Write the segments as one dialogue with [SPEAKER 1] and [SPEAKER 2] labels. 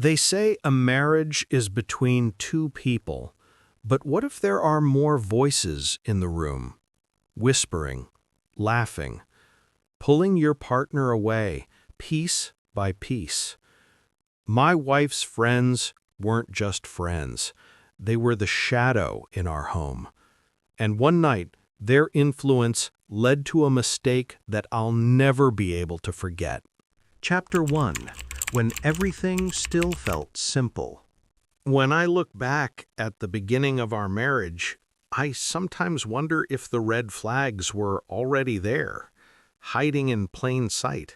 [SPEAKER 1] They say a marriage is between two people, but what if there are more voices in the room, whispering, laughing, pulling your partner away, piece by piece? My wife's friends weren't just friends. They were the shadow in our home. And one night, their influence led to a mistake that I'll never be able to forget. Chapter 1. When everything still felt simple. When I look back at the beginning of our marriage, I sometimes wonder if the red flags were already there, hiding in plain sight,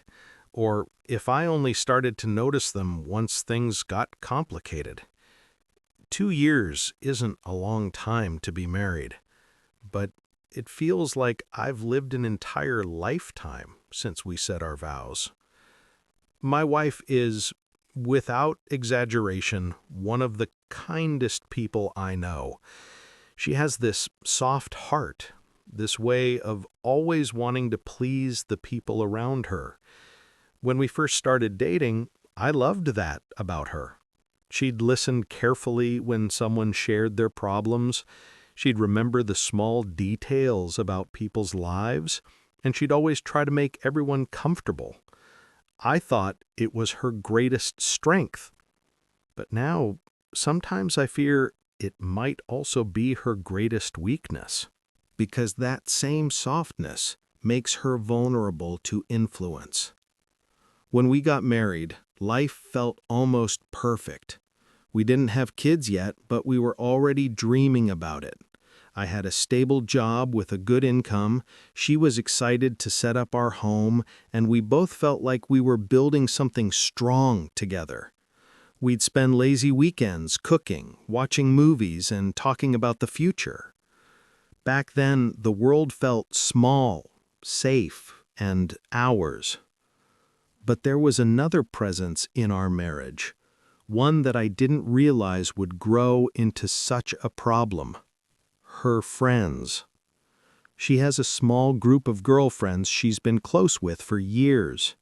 [SPEAKER 1] or if I only started to notice them once things got complicated. 2 years isn't a long time to be married, but it feels like I've lived an entire lifetime since we said our vows. My wife is, without exaggeration, one of the kindest people I know. She has this soft heart, this way of always wanting to please the people around her. When we first started dating, I loved that about her. She'd listen carefully when someone shared their problems. She'd remember the small details about people's lives, and she'd always try to make everyone comfortable. I thought it was her greatest strength. But now, sometimes I fear it might also be her greatest weakness, because that same softness makes her vulnerable to influence. When we got married, life felt almost perfect. We didn't have kids yet, but we were already dreaming about it. I had a stable job with a good income, she was excited to set up our home, and we both felt like we were building something strong together. We'd spend lazy weekends cooking, watching movies, and talking about the future. Back then, the world felt small, safe, and ours. But there was another presence in our marriage, one that I didn't realize would grow into such a problem. Her friends. She has a small group of girlfriends she's been close with for years.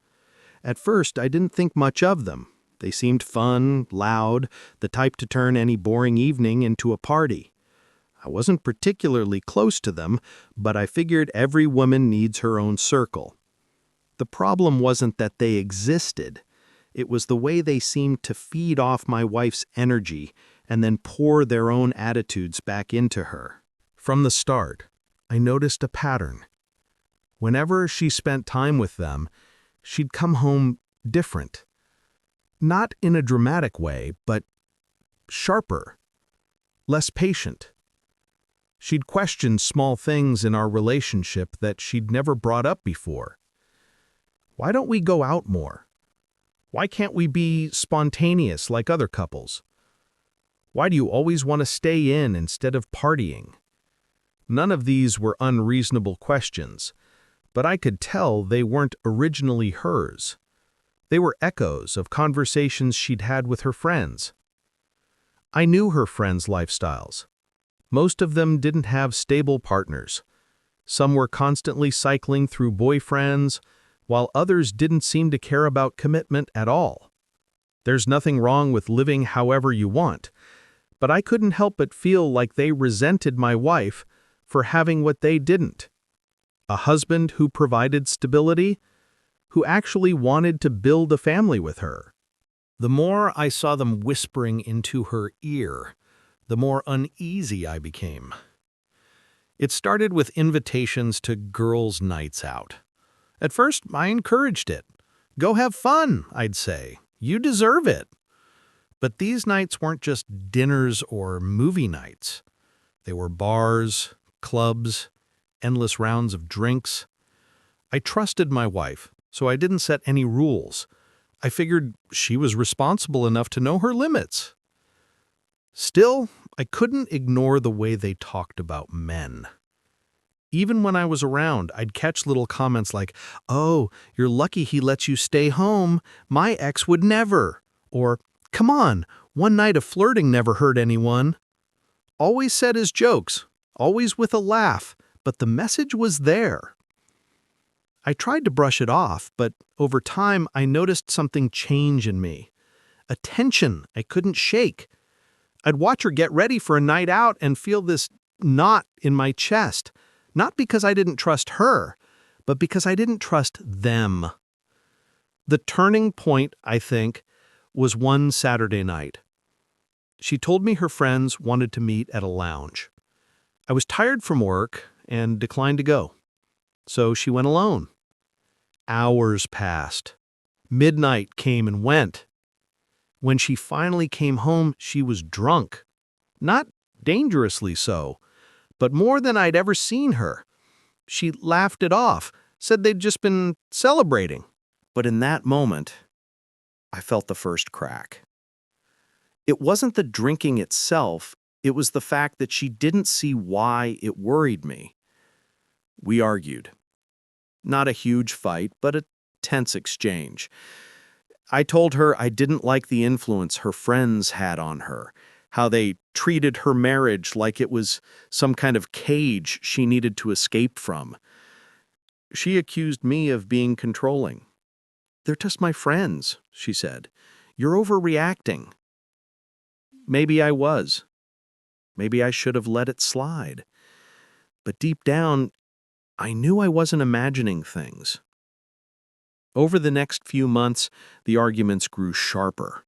[SPEAKER 1] At first, I didn't think much of them. They seemed fun, loud, the type to turn any boring evening into a party. I wasn't particularly close to them, but I figured every woman needs her own circle. The problem wasn't that they existed. It was the way they seemed to feed off my wife's energy and then pour their own attitudes back into her. From the start, I noticed a pattern. Whenever she spent time with them, she'd come home different. Not in a dramatic way, but sharper, less patient. She'd question small things in our relationship that she'd never brought up before. Why don't we go out more? Why can't we be spontaneous like other couples? Why do you always want to stay in instead of partying? None of these were unreasonable questions, but I could tell they weren't originally hers. They were echoes of conversations she'd had with her friends. I knew her friends' lifestyles. Most of them didn't have stable partners. Some were constantly cycling through boyfriends, while others didn't seem to care about commitment at all. There's nothing wrong with living however you want, but I couldn't help but feel like they resented my wife for having what they didn't. A husband who provided stability, who actually wanted to build a family with her. The more I saw them whispering into her ear, the more uneasy I became. It started with invitations to girls' nights out. At first, I encouraged it. Go have fun, I'd say. You deserve it. But these nights weren't just dinners or movie nights. They were bars, clubs, endless rounds of drinks. I trusted my wife, so I didn't set any rules. I figured she was responsible enough to know her limits. Still, I couldn't ignore the way they talked about men. Even when I was around, I'd catch little comments like, "Oh, you're lucky he lets you stay home. My ex would never." Or, "Come on, one night of flirting never hurt anyone." Always said as jokes, always with a laugh, but the message was there. I tried to brush it off, but over time I noticed something change in me. a tension I couldn't shake. I'd watch her get ready for a night out and feel this knot in my chest, not because I didn't trust her, but because I didn't trust them. The turning point, I think, was one Saturday night. She told me her friends wanted to meet at a lounge. I was tired from work and declined to go, so she went alone. Hours passed. Midnight came and went. When she finally came home, she was drunk. Not dangerously so, but more than I'd ever seen her. She laughed it off, said they'd just been celebrating. But in that moment, I felt the first crack. It wasn't the drinking itself, it was the fact that she didn't see why it worried me. We argued. Not a huge fight, but a tense exchange. I told her I didn't like the influence her friends had on her, how they treated her marriage like it was some kind of cage she needed to escape from. She accused me of being controlling. "They're just my friends," she said. "You're overreacting." Maybe I was. Maybe I should have let it slide. But deep down, I knew I wasn't imagining things. Over the next few months, the arguments grew sharper.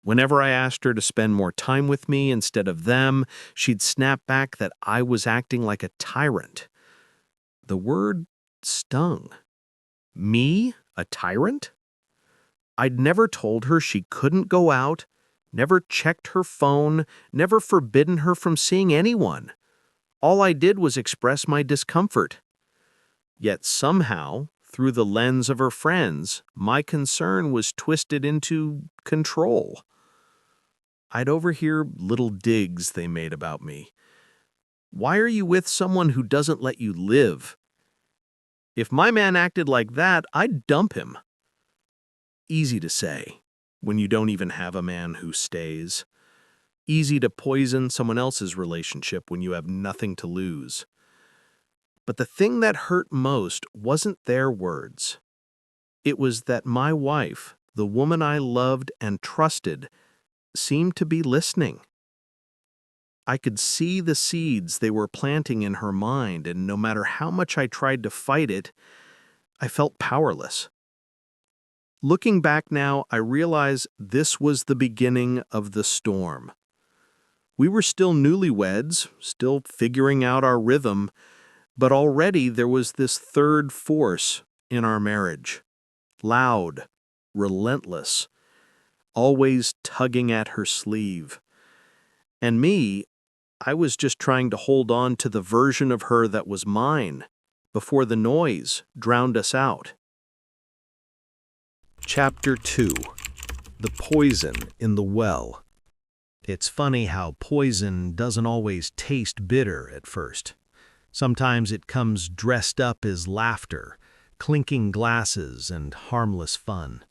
[SPEAKER 1] Whenever I asked her to spend more time with me instead of them, she'd snap back that I was acting like a tyrant. The word stung. Me, a tyrant? I'd never told her she couldn't go out, never checked her phone, never forbidden her from seeing anyone. All I did was express my discomfort. Yet somehow, through the lens of her friends, my concern was twisted into control. I'd overhear little digs they made about me. "Why are you with someone who doesn't let you live? If my man acted like that, I'd dump him." Easy to say, when you don't even have a man who stays. Easy to poison someone else's relationship when you have nothing to lose. But the thing that hurt most wasn't their words. It was that my wife, the woman I loved and trusted, seemed to be listening. I could see the seeds they were planting in her mind, and no matter how much I tried to fight it, I felt powerless. Looking back now, I realize this was the beginning of the storm. We were still newlyweds, still figuring out our rhythm, but already there was this third force in our marriage. Loud, relentless, always tugging at her sleeve. And me, I was just trying to hold on to the version of her that was mine before the noise drowned us out. Chapter 2. The Poison in the Well. It's funny how poison doesn't always taste bitter at first. Sometimes it comes dressed up as laughter, clinking glasses, and harmless fun.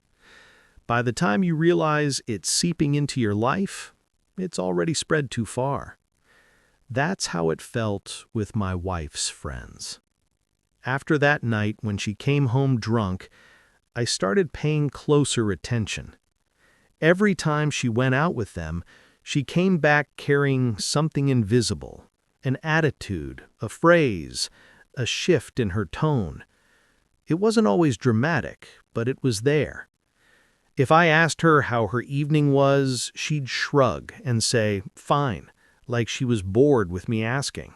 [SPEAKER 1] By the time you realize it's seeping into your life, it's already spread too far. That's how it felt with my wife's friends. After that night when she came home drunk, I started paying closer attention. Every time she went out with them, she came back carrying something invisible, an attitude, a phrase, a shift in her tone. It wasn't always dramatic, but it was there. If I asked her how her evening was, she'd shrug and say, "Fine," like she was bored with me asking.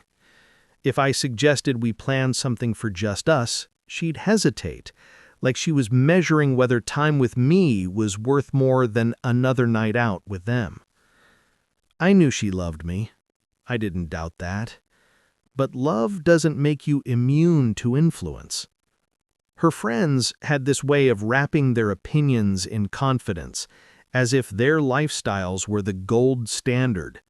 [SPEAKER 1] If I suggested we plan something for just us, she'd hesitate, like she was measuring whether time with me was worth more than another night out with them. I knew she loved me. I didn't doubt that. But love doesn't make you immune to influence. Her friends had this way of wrapping their opinions in confidence, as if their lifestyles were the gold standard.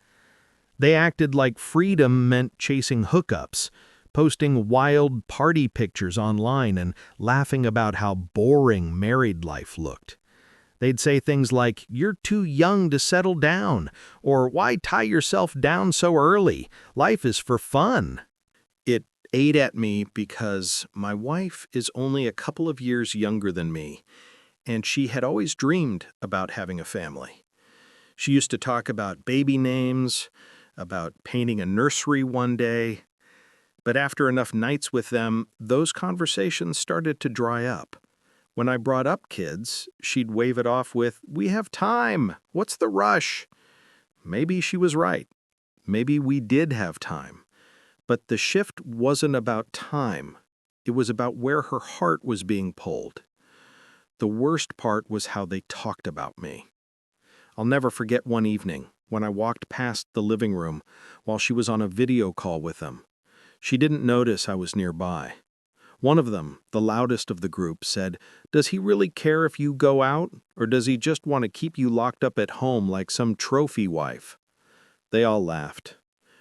[SPEAKER 1] They acted like freedom meant chasing hookups, posting wild party pictures online and laughing about how boring married life looked. They'd say things like, "You're too young to settle down," or "Why tie yourself down so early? Life is for fun." It ate at me because my wife is only a couple of years younger than me, and she had always dreamed about having a family. She used to talk about baby names, about painting a nursery one day, but after enough nights with them, those conversations started to dry up. When I brought up kids, she'd wave it off with, "We have time. What's the rush?" Maybe she was right. Maybe we did have time. But the shift wasn't about time. It was about where her heart was being pulled. The worst part was how they talked about me. I'll never forget one evening when I walked past the living room while she was on a video call with them. She didn't notice I was nearby. One of them, the loudest of the group, said, "Does he really care if you go out, or does he just want to keep you locked up at home like some trophy wife?" They all laughed.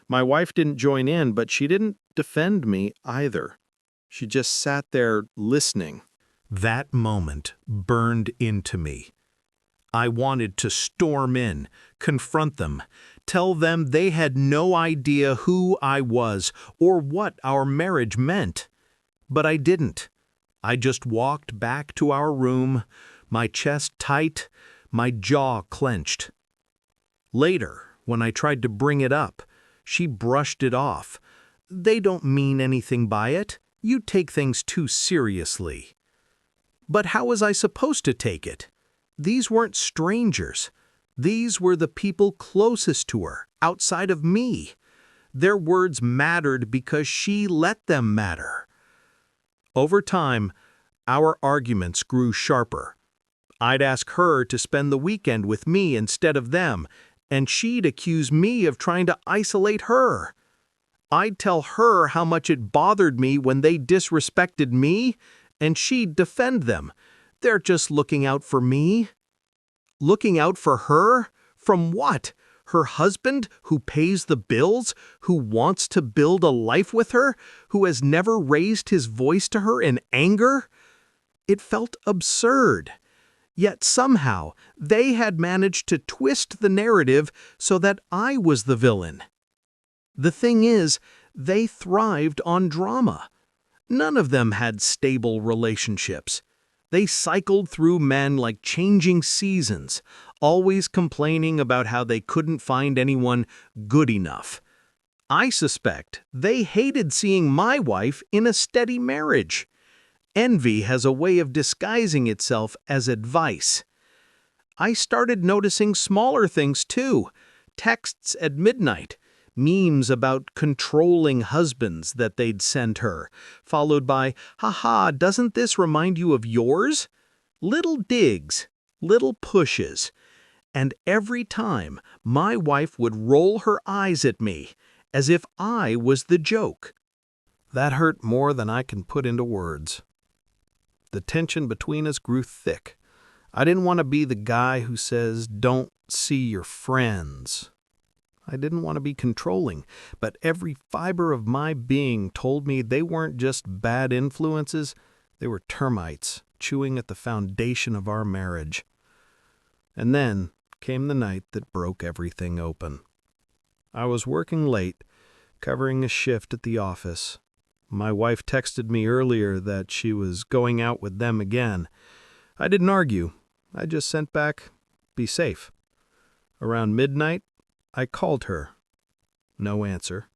[SPEAKER 1] My wife didn't join in, but she didn't defend me either. She just sat there listening. That moment burned into me. I wanted to storm in, confront them, tell them they had no idea who I was or what our marriage meant. But I didn't. I just walked back to our room, my chest tight, my jaw clenched. Later, when I tried to bring it up, she brushed it off. "They don't mean anything by it. You take things too seriously." But how was I supposed to take it? These weren't strangers. These were the people closest to her, outside of me. Their words mattered because she let them matter. Over time, our arguments grew sharper. I'd ask her to spend the weekend with me instead of them, and she'd accuse me of trying to isolate her. I'd tell her how much it bothered me when they disrespected me, and she'd defend them. "They're just looking out for me." Looking out for her? From what? Her husband, who pays the bills, who wants to build a life with her, who has never raised his voice to her in anger? It felt absurd. Yet somehow they had managed to twist the narrative so that I was the villain. The thing is, they thrived on drama. None of them had stable relationships. They cycled through men like changing seasons, always complaining about how they couldn't find anyone good enough. I suspect they hated seeing my wife in a steady marriage. Envy has a way of disguising itself as advice. I started noticing smaller things too. Texts at midnight, memes about controlling husbands that they'd send her, followed by, "Haha, doesn't this remind you of yours?" Little digs, little pushes. And every time, my wife would roll her eyes at me, as if I was the joke. That hurt more than I can put into words. The tension between us grew thick. I didn't want to be the guy who says, "Don't see your friends." I didn't want to be controlling, but every fiber of my being told me they weren't just bad influences, they were termites chewing at the foundation of our marriage. And then came the night that broke everything open. I was working late, covering a shift at the office. My wife texted me earlier that she was going out with them again. I didn't argue. I just sent back, "Be safe." Around midnight, I called her. No answer.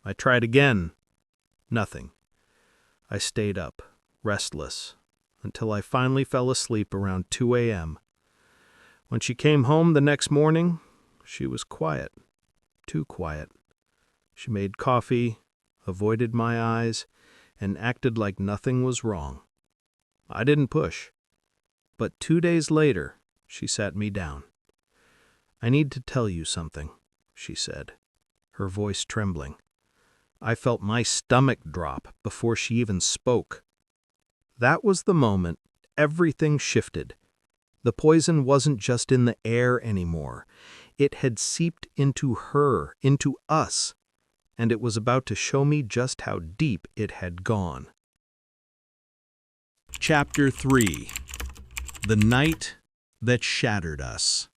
[SPEAKER 1] I tried again. Nothing. I stayed up, restless, until I finally fell asleep around 2 a.m. When she came home the next morning, she was quiet. Too quiet. She made coffee, avoided my eyes, and acted like nothing was wrong. I didn't push. But 2 days later, she sat me down. "I need to tell you something," she said, her voice trembling. I felt my stomach drop before she even spoke. That was the moment everything shifted. The poison wasn't just in the air anymore. It had seeped into her, into us, and it was about to show me just how deep it had gone. Chapter 3. The Night That Shattered Us.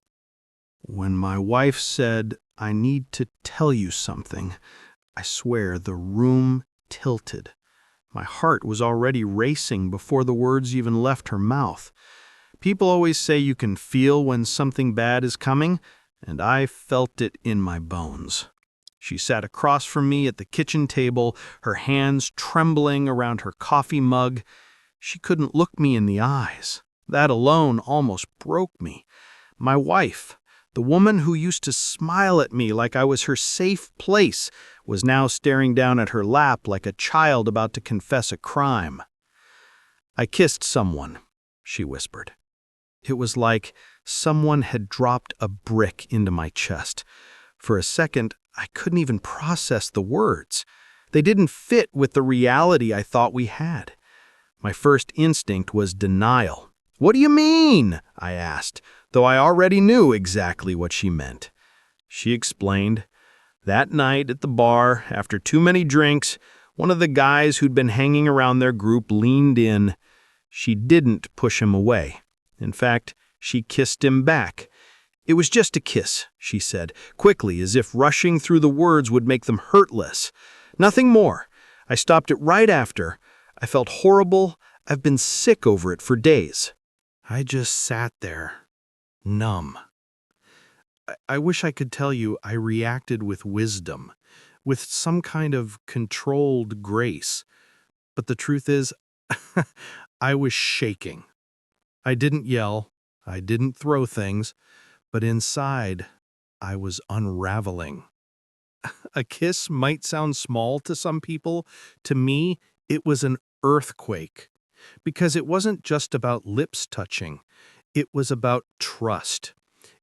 [SPEAKER 1] When my wife said, "I need to tell you something," I swear the room tilted. My heart was already racing before the words even left her mouth. People always say you can feel when something bad is coming, and I felt it in my bones. She sat across from me at the kitchen table, her hands trembling around her coffee mug. She couldn't look me in the eyes. That alone almost broke me. My wife, the woman who used to smile at me like I was her safe place, was now staring down at her lap like a child about to confess a crime. "I kissed someone," she whispered. It was like someone had dropped a brick into my chest. For a second, I couldn't even process the words. They didn't fit with the reality I thought we had. My first instinct was denial. "What do you mean?" I asked, though I already knew exactly what she meant. She explained. That night at the bar, after too many drinks, one of the guys who'd been hanging around their group leaned in. She didn't push him away. In fact, she kissed him back. "It was just a kiss," she said, quickly, as if rushing through the words would make them hurt less. "Nothing more. I stopped it right after. I felt horrible. I've been sick over it for days." I just sat there, numb. I wish I could tell you I reacted with wisdom, with some kind of controlled grace. But the truth is, I was shaking. I didn't yell, I didn't throw things, but inside, I was unraveling. A kiss might sound small to some people. To me, it was an earthquake. Because it wasn't just about lips touching. It was about trust.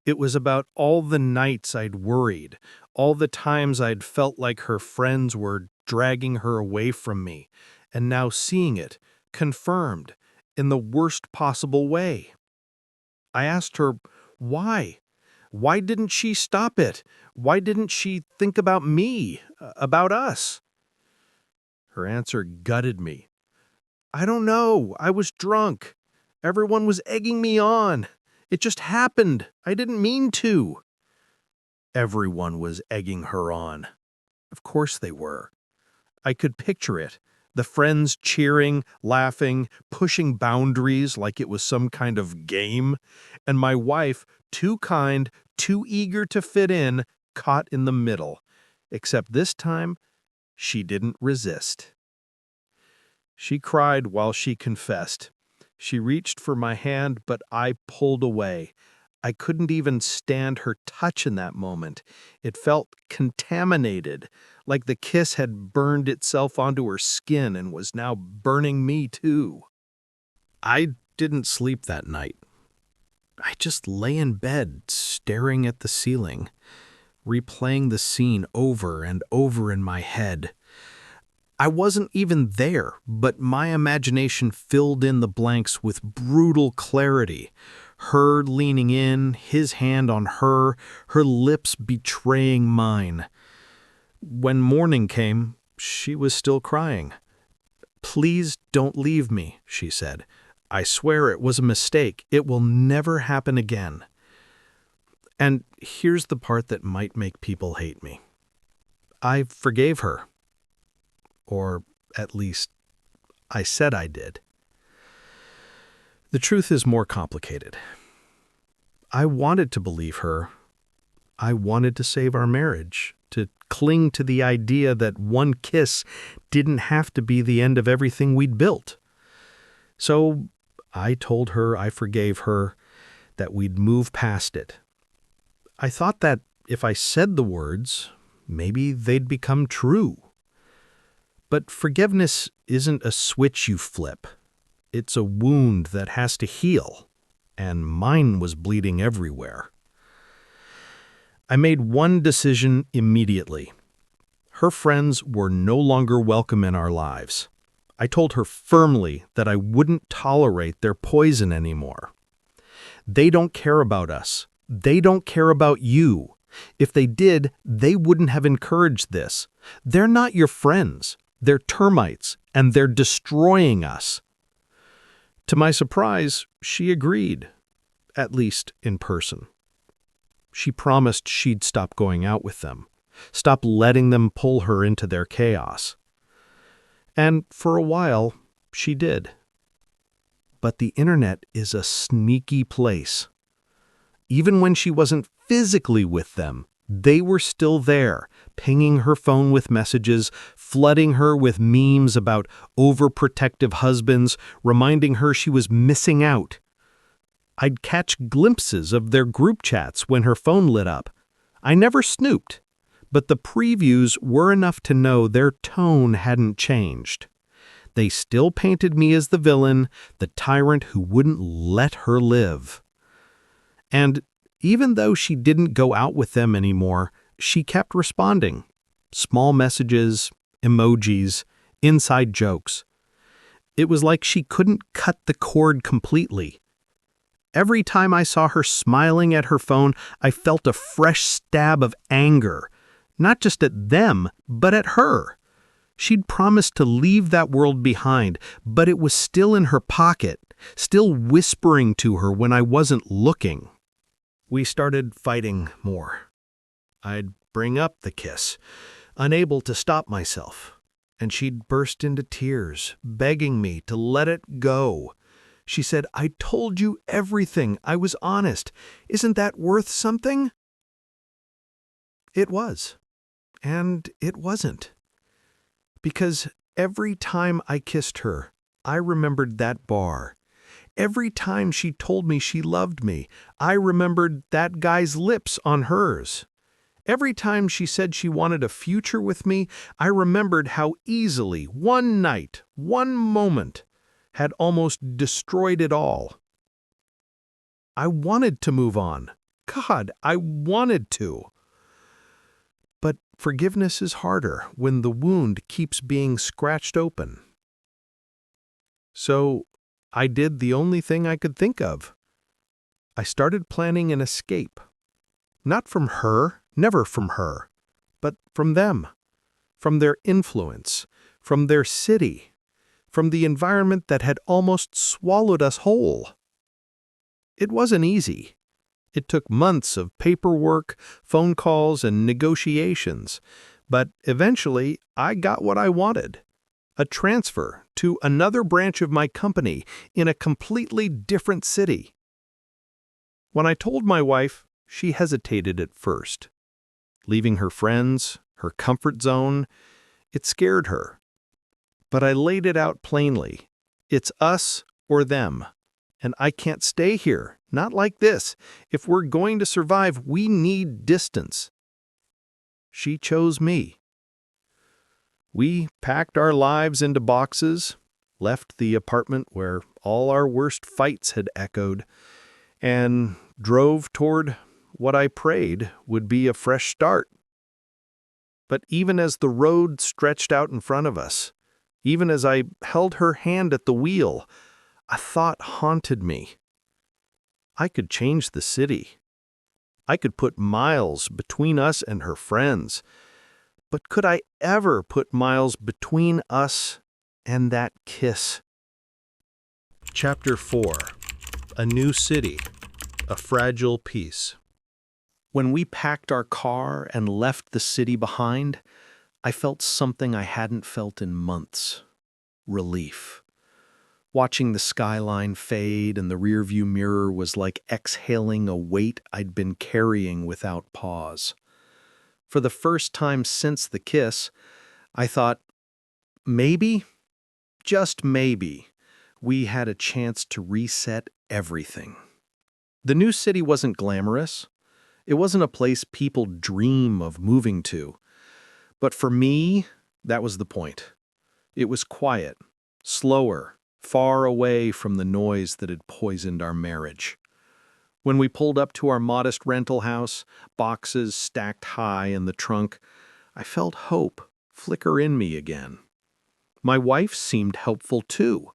[SPEAKER 1] It was about all the nights I'd worried, all the times I'd felt like her friends were dragging her away from me, and now seeing it, confirmed, in the worst possible way. I asked her, why? Why didn't she stop it? Why didn't she think about me, about us? Her answer gutted me. "I don't know. I was drunk. Everyone was egging me on. It just happened. I didn't mean to." Everyone was egging her on. Of course they were. I could picture it. The friends cheering, laughing, pushing boundaries like it was some kind of game. And my wife, too kind, too eager to fit in, caught in the middle. Except this time, she didn't resist. She cried while she confessed. She reached for my hand, but I pulled away. I couldn't even stand her touch in that moment. It felt contaminated, like the kiss had burned itself onto her skin and was now burning me too. I didn't sleep that night. I just lay in bed, staring at the ceiling, replaying the scene over and over in my head. I wasn't even there, but my imagination filled in the blanks with brutal clarity. Her leaning in, his hand on her lips betraying mine. When morning came, she was still crying. "Please don't leave me," she said. "I swear it was a mistake. It will never happen again." And here's the part that might make people hate me. I forgave her. Or at least, I said I did. The truth is more complicated. I wanted to believe her. I wanted to save our marriage, to cling to the idea that one kiss didn't have to be the end of everything we'd built. So I told her I forgave her, that we'd move past it. I thought that if I said the words, maybe they'd become true. But forgiveness isn't a switch you flip. It's a wound that has to heal, and mine was bleeding everywhere. I made one decision immediately. Her friends were no longer welcome in our lives. I told her firmly that I wouldn't tolerate their poison anymore. They don't care about us. They don't care about you. If they did, they wouldn't have encouraged this. They're not your friends. They're termites, and they're destroying us. To my surprise, she agreed, at least in person. She promised she'd stop going out with them, stop letting them pull her into their chaos. And for a while, she did. But the internet is a sneaky place. Even when she wasn't physically with them, they were still there, pinging her phone with messages, flooding her with memes about overprotective husbands, reminding her she was missing out. I'd catch glimpses of their group chats when her phone lit up. I never snooped, but the previews were enough to know their tone hadn't changed. They still painted me as the villain, the tyrant who wouldn't let her live. And even though she didn't go out with them anymore, she kept responding. Small messages, emojis, inside jokes. It was like she couldn't cut the cord completely. Every time I saw her smiling at her phone, I felt a fresh stab of anger, not just at them, but at her. She'd promised to leave that world behind, but it was still in her pocket, still whispering to her when I wasn't looking. We started fighting more. I'd bring up the kiss, unable to stop myself, and she'd burst into tears, begging me to let it go. She said, "I told you everything. I was honest. Isn't that worth something?" It was. And it wasn't. Because every time I kissed her, I remembered that bar. Every time she told me she loved me, I remembered that guy's lips on hers. Every time she said she wanted a future with me, I remembered how easily one night, one moment, had almost destroyed it all. I wanted to move on. God, I wanted to. But forgiveness is harder when the wound keeps being scratched open. So I did the only thing I could think of. I started planning an escape. Not from her, never from her, but from them, from their influence, from their city, from the environment that had almost swallowed us whole. It wasn't easy. It took months of paperwork, phone calls, and negotiations, but eventually I got what I wanted. A transfer to another branch of my company in a completely different city. When I told my wife, she hesitated at first. Leaving her friends, her comfort zone, it scared her. But I laid it out plainly. It's us or them. And I can't stay here, not like this. If we're going to survive, we need distance. She chose me. We packed our lives into boxes, left the apartment where all our worst fights had echoed, and drove toward what I prayed would be a fresh start. But even as the road stretched out in front of us, even as I held her hand at the wheel, a thought haunted me. I could change the city. I could put miles between us and her friends. But could I ever put miles between us and that kiss? Chapter 4. A New City. A Fragile Peace. When we packed our car and left the city behind, I felt something I hadn't felt in months. Relief. Watching the skyline fade in the rearview mirror was like exhaling a weight I'd been carrying without pause. For the first time since the kiss, I thought, maybe, just maybe, we had a chance to reset everything. The new city wasn't glamorous. It wasn't a place people dream of moving to. But for me, that was the point. It was quiet, slower, far away from the noise that had poisoned our marriage. When we pulled up to our modest rental house, boxes stacked high in the trunk, I felt hope flicker in me again. My wife seemed helpful too.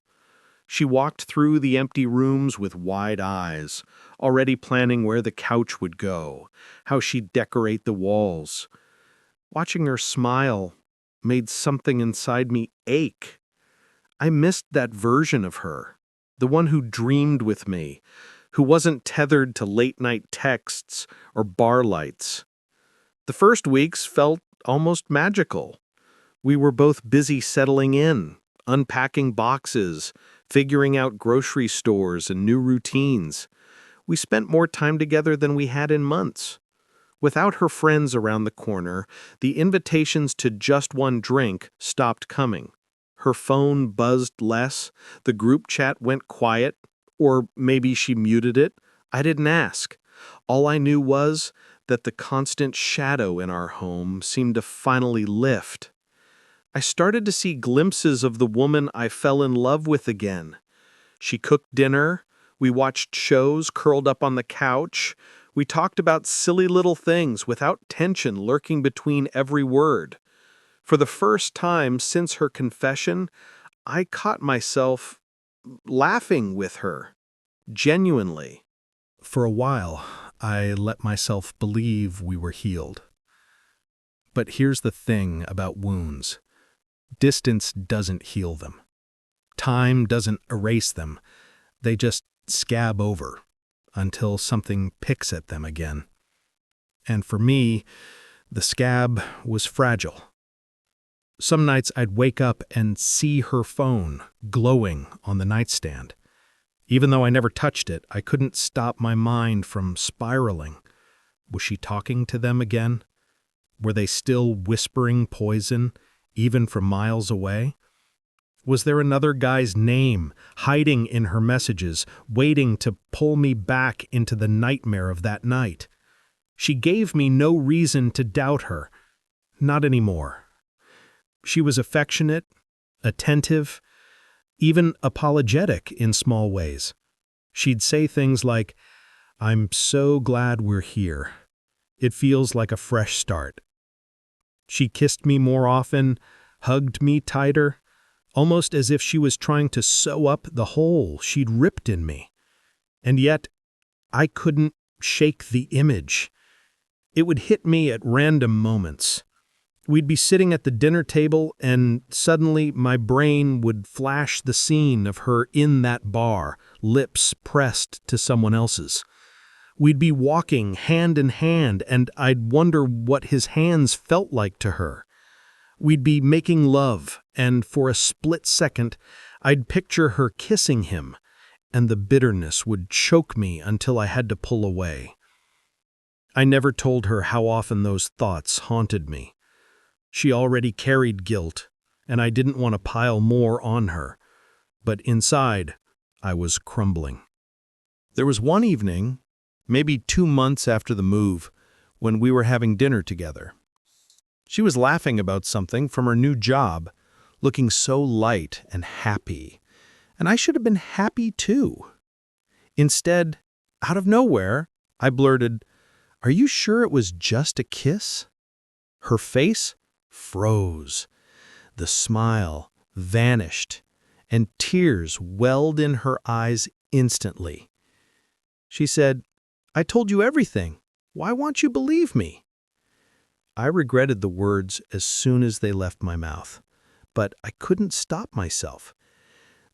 [SPEAKER 1] She walked through the empty rooms with wide eyes, already planning where the couch would go, how she'd decorate the walls. Watching her smile made something inside me ache. I missed that version of her, the one who dreamed with me, who wasn't tethered to late-night texts or bar lights. The first weeks felt almost magical. We were both busy settling in, unpacking boxes, figuring out grocery stores and new routines. We spent more time together than we had in months. Without her friends around the corner, the invitations to just one drink stopped coming. Her phone buzzed less, the group chat went quiet, or maybe she muted it. I didn't ask. All I knew was that the constant shadow in our home seemed to finally lift. I started to see glimpses of the woman I fell in love with again. She cooked dinner, we watched shows curled up on the couch, we talked about silly little things without tension lurking between every word. For the first time since her confession, I caught myself laughing with her, genuinely. For a while, I let myself believe we were healed. But here's the thing about wounds. Distance doesn't heal them. Time doesn't erase them. They just scab over until something picks at them again. And for me, the scab was fragile. Some nights I'd wake up and see her phone glowing on the nightstand. Even though I never touched it, I couldn't stop my mind from spiraling. Was she talking to them again? Were they still whispering poison, even from miles away? Was there another guy's name hiding in her messages, waiting to pull me back into the nightmare of that night? She gave me no reason to doubt her. Not anymore. She was affectionate, attentive, even apologetic in small ways. She'd say things like, "I'm so glad we're here. It feels like a fresh start." She kissed me more often, hugged me tighter, almost as if she was trying to sew up the hole she'd ripped in me. And yet, I couldn't shake the image. It would hit me at random moments. We'd be sitting at the dinner table, and suddenly my brain would flash the scene of her in that bar, lips pressed to someone else's. We'd be walking hand in hand, and I'd wonder what his hands felt like to her. We'd be making love, and for a split second, I'd picture her kissing him, and the bitterness would choke me until I had to pull away. I never told her how often those thoughts haunted me. She already carried guilt, and I didn't want to pile more on her. But inside, I was crumbling. There was one evening, maybe 2 months after the move, when we were having dinner together. She was laughing about something from her new job, looking so light and happy, and I should have been happy too. Instead, out of nowhere, I blurted, "Are you sure it was just a kiss?" Her face froze. The smile vanished, and tears welled in her eyes instantly. She said, "I told you everything. Why won't you believe me?" I regretted the words as soon as they left my mouth, but I couldn't stop myself.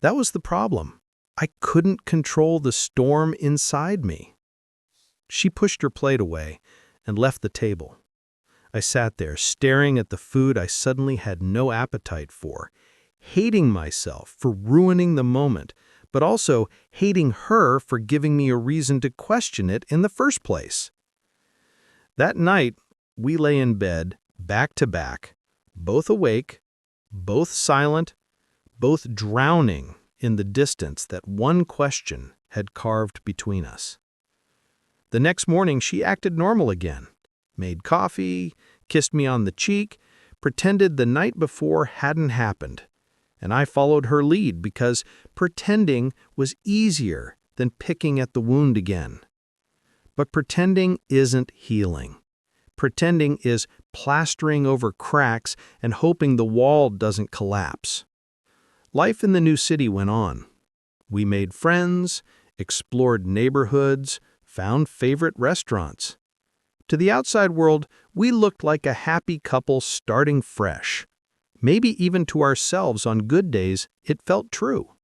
[SPEAKER 1] That was the problem. I couldn't control the storm inside me. She pushed her plate away and left the table. I sat there, staring at the food I suddenly had no appetite for, hating myself for ruining the moment, but also hating her for giving me a reason to question it in the first place. That night, we lay in bed, back to back, both awake, both silent, both drowning in the distance that one question had carved between us. The next morning, she acted normal again. Made coffee, kissed me on the cheek, pretended the night before hadn't happened. And I followed her lead because pretending was easier than picking at the wound again. But pretending isn't healing. Pretending is plastering over cracks and hoping the wall doesn't collapse. Life in the new city went on. We made friends, explored neighborhoods, found favorite restaurants. To the outside world, we looked like a happy couple starting fresh. Maybe even to ourselves on good days, it felt true.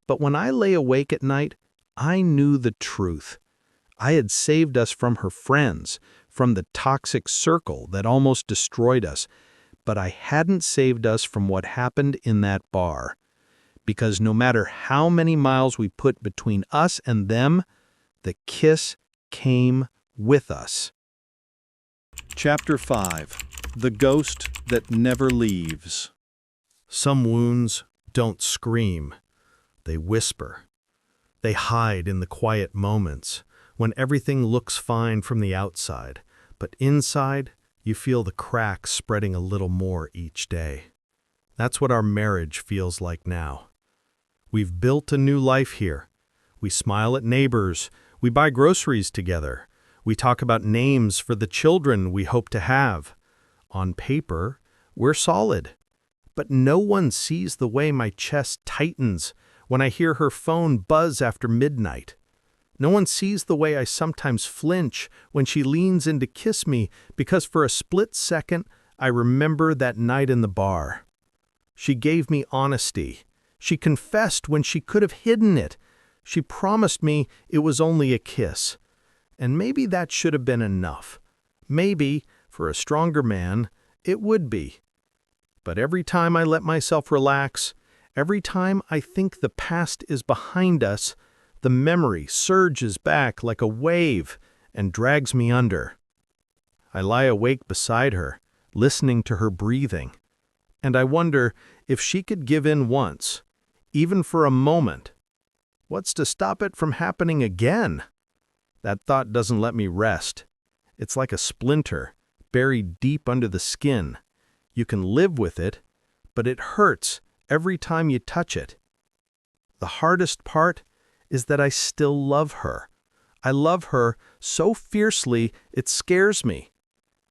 [SPEAKER 1] But when I lay awake at night, I knew the truth. I had saved us from her friends, from the toxic circle that almost destroyed us, but I hadn't saved us from what happened in that bar. because no matter how many miles we put between us and them, the kiss came with us. Chapter 5. The Ghost That Never Leaves. Some wounds don't scream. They whisper. They hide in the quiet moments, when everything looks fine from the outside, but inside, you feel the cracks spreading a little more each day. That's what our marriage feels like now. We've built a new life here. We smile at neighbors. We buy groceries together. We talk about names for the children we hope to have. On paper, we're solid. But no one sees the way my chest tightens when I hear her phone buzz after midnight. No one sees the way I sometimes flinch when she leans in to kiss me because for a split second I remember that night in the bar. She gave me honesty. She confessed when she could have hidden it. She promised me it was only a kiss. And maybe that should have been enough. Maybe, for a stronger man, it would be. But every time I let myself relax, every time I think the past is behind us, the memory surges back like a wave and drags me under. I lie awake beside her, listening to her breathing, and I wonder if she could give in once, even for a moment. What's to stop it from happening again? That thought doesn't let me rest. It's like a splinter, buried deep under the skin. You can live with it, but it hurts every time you touch it. The hardest part is that I still love her. I love her so fiercely it scares me.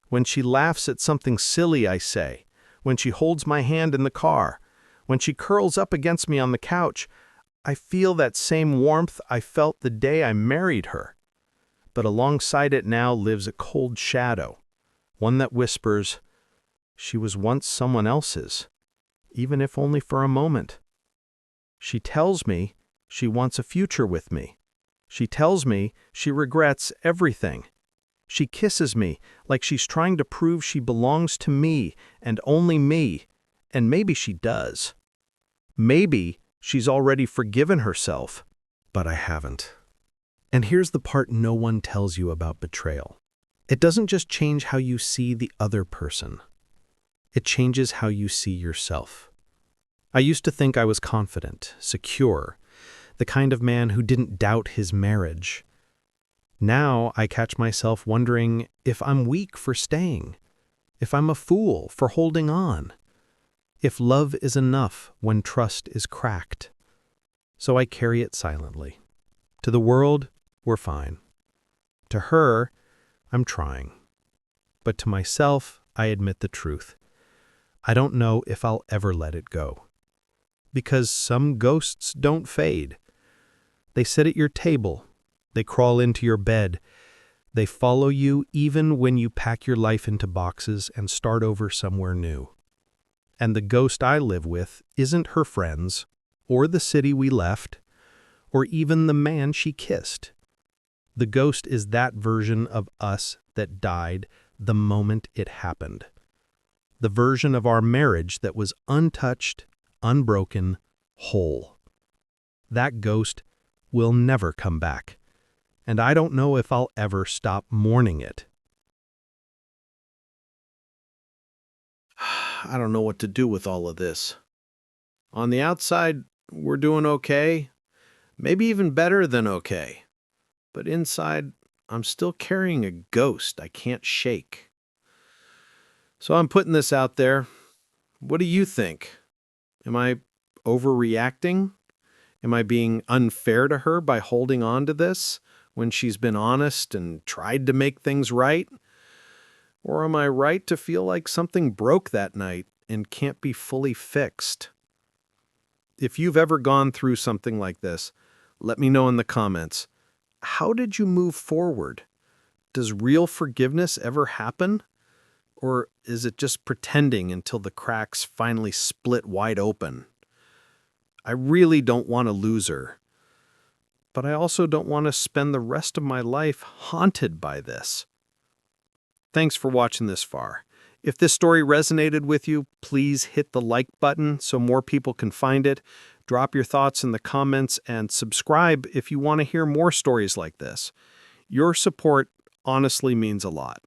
[SPEAKER 1] When she laughs at something silly I say, when she holds my hand in the car, when she curls up against me on the couch, I feel that same warmth I felt the day I married her. But alongside it now lives a cold shadow, one that whispers, "She was once someone else's, even if only for a moment." She tells me she wants a future with me. She tells me she regrets everything. She kisses me like she's trying to prove she belongs to me and only me, and maybe she does. Maybe she's already forgiven herself, but I haven't. And here's the part no one tells you about betrayal. It doesn't just change how you see the other person. It changes how you see yourself. I used to think I was confident, secure, the kind of man who didn't doubt his marriage. Now I catch myself wondering if I'm weak for staying, if I'm a fool for holding on, if love is enough when trust is cracked. So I carry it silently. To the world, we're fine. To her, I'm trying. But to myself, I admit the truth. I don't know if I'll ever let it go. Because some ghosts don't fade. They sit at your table. They crawl into your bed. They follow you even when you pack your life into boxes and start over somewhere new. And the ghost I live with isn't her friends, or the city we left, or even the man she kissed. The ghost is that version of us that died the moment it happened. The version of our marriage that was untouched, unbroken, whole. That ghost will never come back, and I don't know if I'll ever stop mourning it. I don't know what to do with all of this. On the outside, we're doing okay, maybe even better than okay. But inside, I'm still carrying a ghost I can't shake. So I'm putting this out there. What do you think? Am I overreacting? Am I being unfair to her by holding on to this when she's been honest and tried to make things right? Or am I right to feel like something broke that night and can't be fully fixed? If you've ever gone through something like this, let me know in the comments. How did you move forward? Does real forgiveness ever happen? Or is it just pretending until the cracks finally split wide open? I really don't want to lose her, but I also don't want to spend the rest of my life haunted by this. Thanks for watching this far. If this story resonated with you, please hit the like button so more people can find it. Drop your thoughts in the comments and subscribe if you want to hear more stories like this. Your support honestly means a lot.